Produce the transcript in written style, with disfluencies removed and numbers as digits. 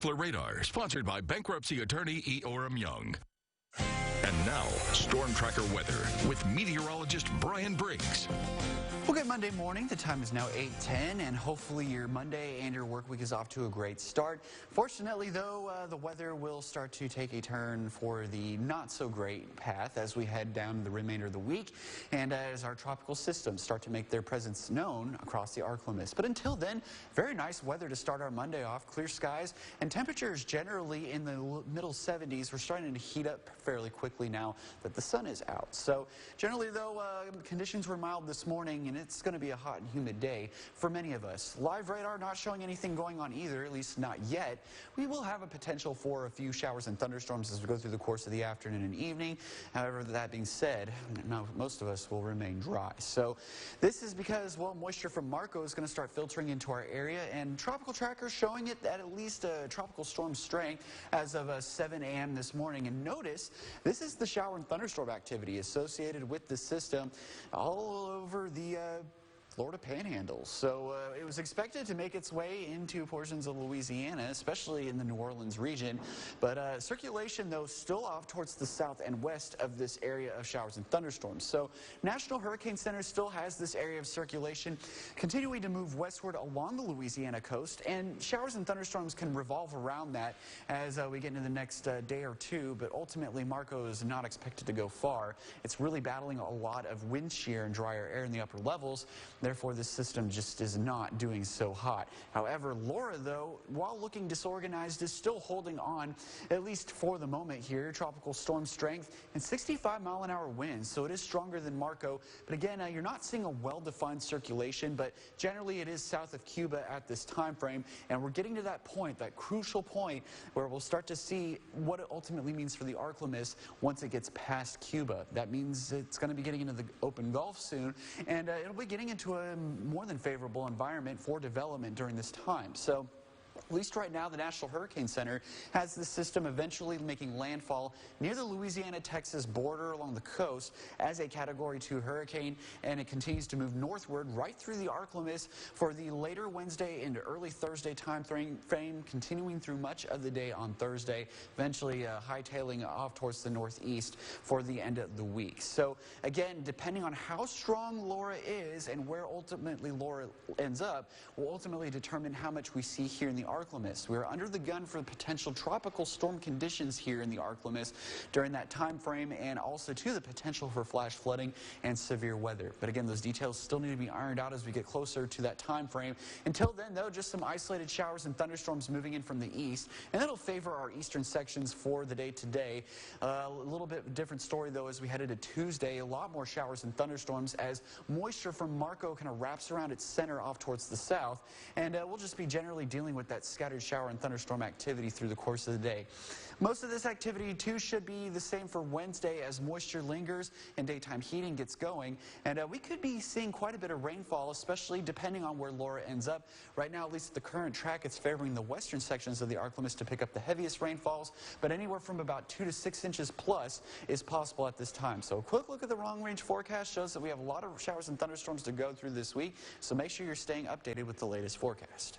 Radar, sponsored by bankruptcy attorney E. Orem Young. And now, Storm Tracker weather with meteorologist Brian Briggs. Well, good Monday morning. The time is now 8:10, and hopefully your Monday and your work week is off to a great start. Fortunately, though, the weather will start to take a turn for the not-so-great path as we head down the remainder of the week and as our tropical systems start to make their presence known across the ArkLaMiss. But until then, very nice weather to start our Monday off. Clear skies and temperatures generally in the middle 70s. We're starting to heat up fairly quickly now that the sun is out. So generally, though, conditions were mild this morning, and it's going to be a hot and humid day for many of us. Live radar not showing anything going on either, at least not yet. We will have a potential for a few showers and thunderstorms as we go through the course of the afternoon and evening. However, that being said, most of us will remain dry. So this is because, well, moisture from Marco is going to start filtering into our area, and tropical trackers showing it at least a tropical storm strength as of 7 a.m. this morning. And notice, this is the shower and thunderstorm activity associated with the system all over the Florida Panhandle. So it was expected to make its way into portions of Louisiana, especially in the New Orleans region. But circulation, though, still off towards the south and west of this area of showers and thunderstorms. So National Hurricane Center still has this area of circulation continuing to move westward along the Louisiana coast, and showers and thunderstorms can revolve around that as we get into the next day or two. But ultimately, Marco is not expected to go far. It's really battling a lot of wind shear and drier air in the upper levels. Therefore, this system just is not doing so hot. However, Laura, though, while looking disorganized, is still holding on, at least for the moment here. Tropical storm strength and 65-mile-an-hour winds, so it is stronger than Marco. But again, you're not seeing a well-defined circulation, but generally it is south of Cuba at this time frame, and we're getting to that point, that crucial point, where we'll start to see what it ultimately means for the ArkLaMiss once it gets past Cuba. That means it's going to be getting into the open Gulf soon, and it'll be getting into a more than favorable environment for development during this time. So at least right now, the National Hurricane Center has the system eventually making landfall near the Louisiana-Texas border along the coast as a Category 2 hurricane, and it continues to move northward right through the ArkLaMiss for the later Wednesday and early Thursday time frame, continuing through much of the day on Thursday, eventually hightailing off towards the northeast for the end of the week. So again, depending on how strong Laura is and where ultimately Laura ends up, will ultimately determine how much we see here in the ArkLaMiss. We're under the gun for potential tropical storm conditions here in the ArkLaMiss during that time frame, and also to the potential for flash flooding and severe weather. But again, those details still need to be ironed out as we get closer to that time frame. Until then, though, just some isolated showers and thunderstorms moving in from the east, and that'll favor our eastern sections for the day today. A little bit different story, though, as we head into Tuesday. A lot more showers and thunderstorms as moisture from Marco kind of wraps around its center off towards the south, and we'll just be generally dealing with that scattered shower and thunderstorm activity through the course of the day. Most of this activity, too, should be the same for Wednesday as moisture lingers and daytime heating gets going. And we could be seeing quite a bit of rainfall, especially depending on where Laura ends up. Right now, at least the current track, it's favoring the western sections of the ArkLaMiss to pick up the heaviest rainfalls, but anywhere from about 2 to 6 inches plus is possible at this time. So a quick look at the long-range forecast shows that we have a lot of showers and thunderstorms to go through this week, so make sure you're staying updated with the latest forecast.